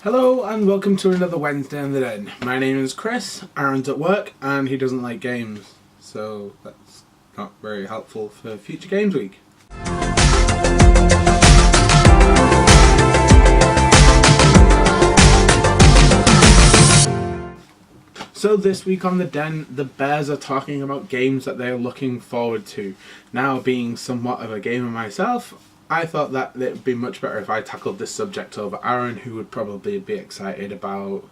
Hello and welcome to another Wednesday in the Den. My name is Chris, Aaron's at work and he doesn't like games, so that's not very helpful for future games week. So this week on the Den, the Bears are talking about games that they're looking forward to. Now, being somewhat of a gamer myself, I thought that it would be much better if I tackled this subject over Aaron, who would probably be excited about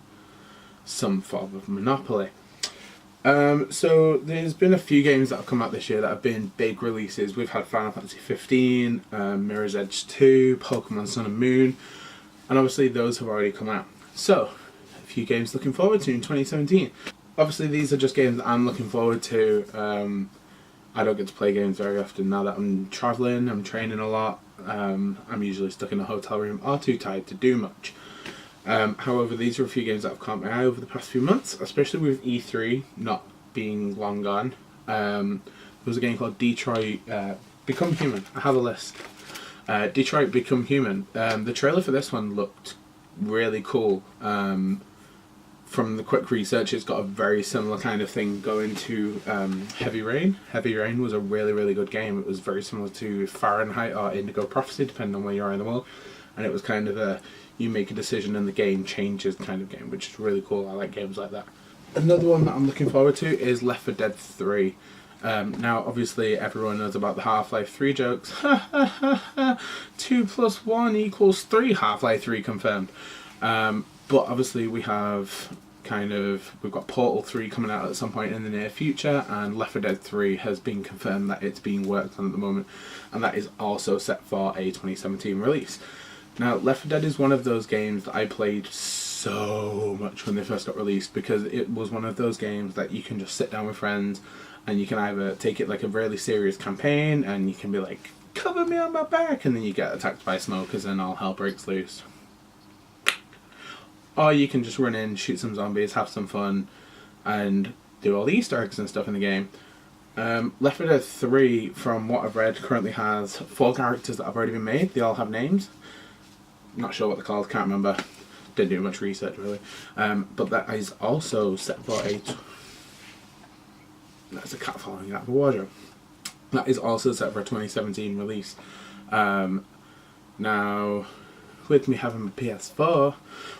some form of Monopoly. So there's been a few games that have come out this year that have been big releases. We've had Final Fantasy 15, Mirror's Edge 2, Pokemon Sun and Moon, and obviously those have already come out. So, a few games looking forward to in 2017. Obviously these are just games that I'm looking forward to. I don't get to play games very often now that I'm travelling, I'm training a lot. I'm usually stuck in a hotel room or too tired to do much. However, these are a few games that have caught my eye over the past few months, especially with E3 not being long gone. There was a game called Detroit Become Human. I have a list. Detroit Become Human. The trailer for this one looked really cool. From the quick research, it's got a very similar kind of thing going to Heavy Rain. Heavy Rain was a really good game. It was very similar to Fahrenheit or Indigo Prophecy, depending on where you are in the world. And it was kind of a you make a decision and the game changes kind of game, which is really cool. I like games like that. Another one that I'm looking forward to is Left 4 Dead 3. Now, obviously, everyone knows about the Half-Life 3 jokes. 2 + 1 = 3, Half-Life 3 confirmed. But obviously we've got Portal 3 coming out at some point in the near future, and Left 4 Dead 3 has been confirmed that it's being worked on at the moment, and that is also set for a 2017 release. Now, Left 4 Dead is one of those games that I played so much when they first got released, because it was one of those games that you can just sit down with friends and you can either take it like a really serious campaign and you can be like, cover me on my back, and then you get attacked by smokers and all hell breaks loose. Or you can just run in, shoot some zombies, have some fun, and do all the Easter eggs and stuff in the game. Left 4 Dead 3, from what I've read, currently has 4 characters that have already been made. They all have names. Not sure what they're called, can't remember. Didn't do much research, really. But that is also set for That's a cat falling out of a wardrobe. That is also set for a 2017 release. Now, with me having my PS4,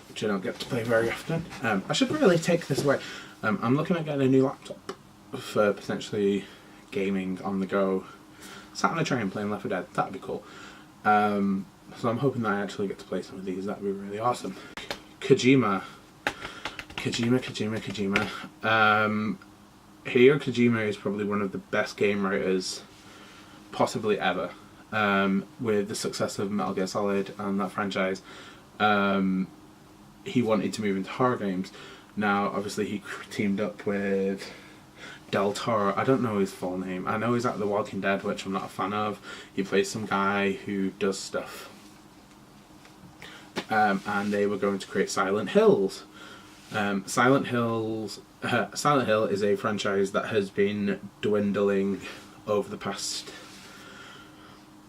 which I don't get to play very often, I should really take this away. I'm looking at getting a new laptop for potentially gaming on the go. Sat on a train playing Left 4 Dead, that'd be cool. So I'm hoping that I actually get to play some of these, that'd be really awesome. Kojima. Hideo Kojima is probably one of the best game writers possibly ever. With the success of Metal Gear Solid and that franchise, he wanted to move into horror games. Now, obviously, he teamed up with Del Toro. I don't know his full name. I know he's at The Walking Dead, which I'm not a fan of. He plays some guy who does stuff. And they were going to create Silent Hills. Silent Hill is a franchise that has been dwindling over the past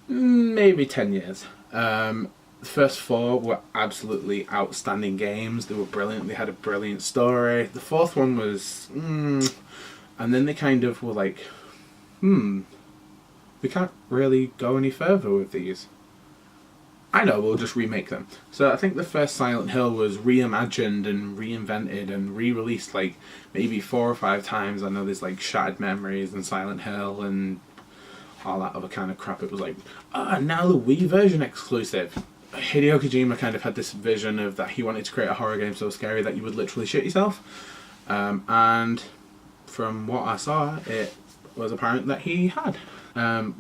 maybe 10 years. The first 4 were absolutely outstanding games. They were brilliant. They had a brilliant story. The 4th one was and then they kind of were like, we can't really go any further with these. I know, we'll just remake them. So I think the first Silent Hill was reimagined and reinvented and re-released like maybe 4 or 5 times. I know there's like Shattered Memories and Silent Hill and all that other kind of crap. It was like, now the Wii version exclusive. Hideo Kojima kind of had this vision of that he wanted to create a horror game so scary that you would literally shit yourself. And from what I saw, it was apparent that he had.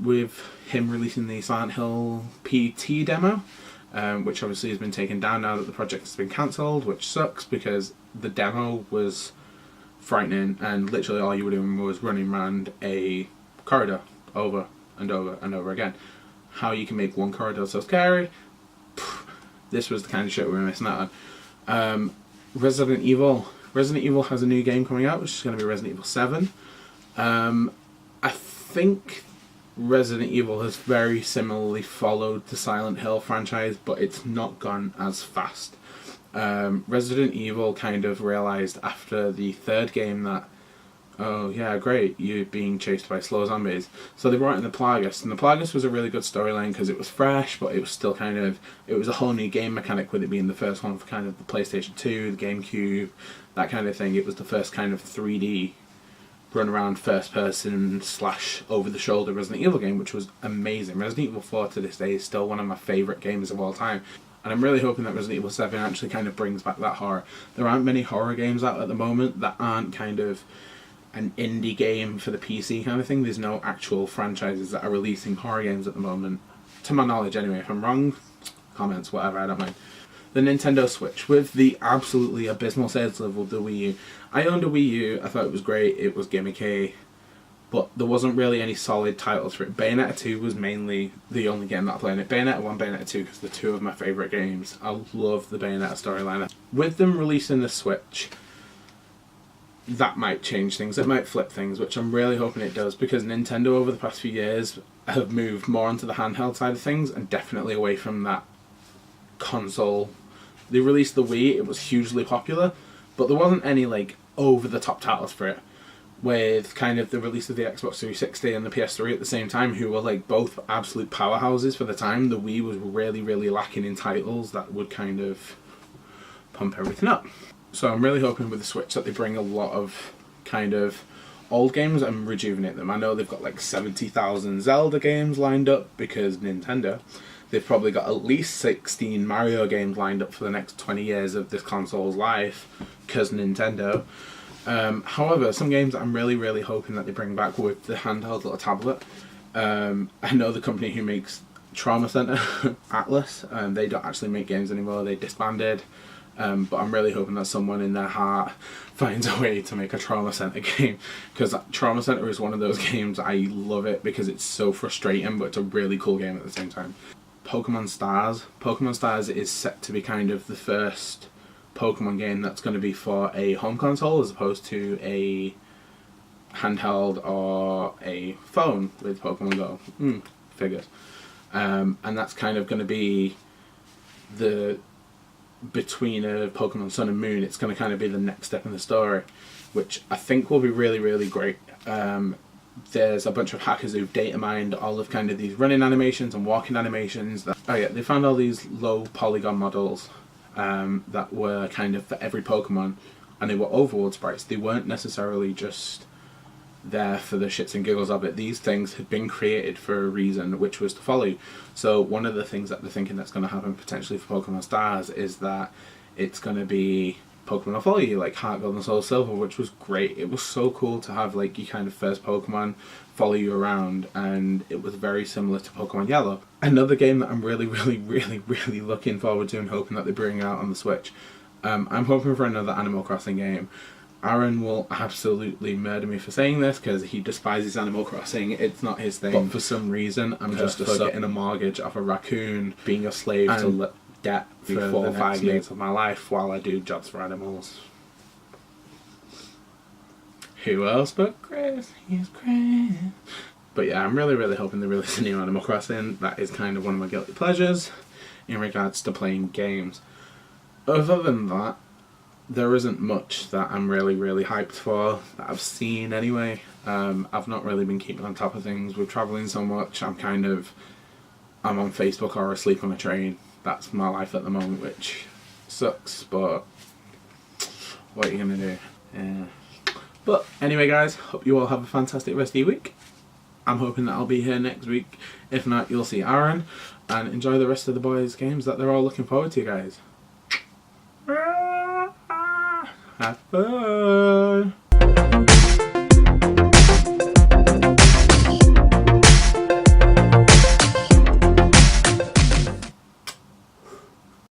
With him releasing the Silent Hill PT demo, which obviously has been taken down now that the project has been cancelled, which sucks because the demo was frightening and literally all you were doing was running around a corridor over and over and over again. How you can make one corridor so scary, this was the kind of shit we were missing out on. Resident Evil has a new game coming out, which is going to be Resident Evil 7. I think Resident Evil has very similarly followed the Silent Hill franchise, but it's not gone as fast. Resident Evil kind of realised after the third game that, oh yeah, great, you're being chased by slow zombies. So they brought in the Plagueis, and the Plagueis was a really good storyline because it was fresh, but it was still kind of, it was a whole new game mechanic with it being the first one for kind of the PlayStation 2, the GameCube, that kind of thing. It was the first kind of 3D run around first person / over the shoulder Resident Evil game, which was amazing. Resident Evil 4 to this day is still one of my favourite games of all time. And I'm really hoping that Resident Evil 7 actually kind of brings back that horror. There aren't many horror games out at the moment that aren't kind of an indie game for the PC kind of thing. There's no actual franchises that are releasing horror games at the moment, to my knowledge anyway. If I'm wrong, comments, whatever, I don't mind. The Nintendo Switch, with the absolutely abysmal sales level of the Wii U. I owned a Wii U, I thought it was great, it was gimmicky, but there wasn't really any solid titles for it. Bayonetta 2 was mainly the only game that I played in it. Bayonetta 1, Bayonetta 2, because they're two of my favourite games. I love the Bayonetta storyline. With them releasing the Switch, that might change things, it might flip things, which I'm really hoping it does, because Nintendo over the past few years have moved more onto the handheld side of things, and definitely away from that console. They released the Wii, it was hugely popular, but there wasn't any like over-the-top titles for it. With kind of the release of the Xbox 360 and the PS3 at the same time, who were like both absolute powerhouses for the time, the Wii was really, really lacking in titles that would kind of pump everything up. So I'm really hoping with the Switch that they bring a lot of kind of old games and rejuvenate them. I know they've got like 70,000 Zelda games lined up because Nintendo. They've probably got at least 16 Mario games lined up for the next 20 years of this console's life because Nintendo. However, some games that I'm really, really hoping that they bring back with the handheld little tablet. I know the company who makes Trauma Center, Atlas, they don't actually make games anymore, they disbanded. But I'm really hoping that someone in their heart finds a way to make a Trauma Center game, because Trauma Center is one of those games, I love it because it's so frustrating, but it's a really cool game at the same time. Pokemon Stars. Pokemon Stars is set to be kind of the first Pokemon game that's going to be for a home console as opposed to a handheld or a phone with Pokemon Go. Figures. And that's kind of going to be the between a Pokemon Sun and Moon. It's going to kind of be the next step in the story, which I think will be really, really great. There's a bunch of hackers who've data mined all of kind of these running animations and walking animations. They found all these low polygon models that were kind of for every Pokemon, and they were overworld sprites. They weren't necessarily just there for the shits and giggles of it. These things had been created for a reason, which was to follow you. So one of the things that they're thinking that's going to happen potentially for Pokemon Stars is that it's going to be Pokemon will follow you, like Heart Gold and Soul Silver, which was great. It was so cool to have like your kind of first Pokemon follow you around, and it was very similar to Pokemon Yellow. Another game that I'm really, really, really, really looking forward to and hoping that they bring out on the Switch. I'm hoping for another Animal Crossing game. Aaron will absolutely murder me for saying this because he despises Animal Crossing. It's not his thing. But for some reason, I'm just getting a mortgage off a raccoon, being a slave to debt for 4 or 5 years of my life while I do jobs for animals. Who else but Chris? He's Chris. But yeah, I'm really, really hoping they release a new Animal Crossing. That is kind of one of my guilty pleasures in regards to playing games. Other than that, there isn't much that I'm really, really hyped for, that I've seen anyway. I've not really been keeping on top of things. We're travelling so much, I'm on Facebook or asleep on a train. That's my life at the moment, which sucks, but what are you going to do? Yeah. But anyway guys, hope you all have a fantastic rest of your week. I'm hoping that I'll be here next week. If not, you'll see Aaron, and enjoy the rest of the boys' games that they're all looking forward to, guys. Have fun!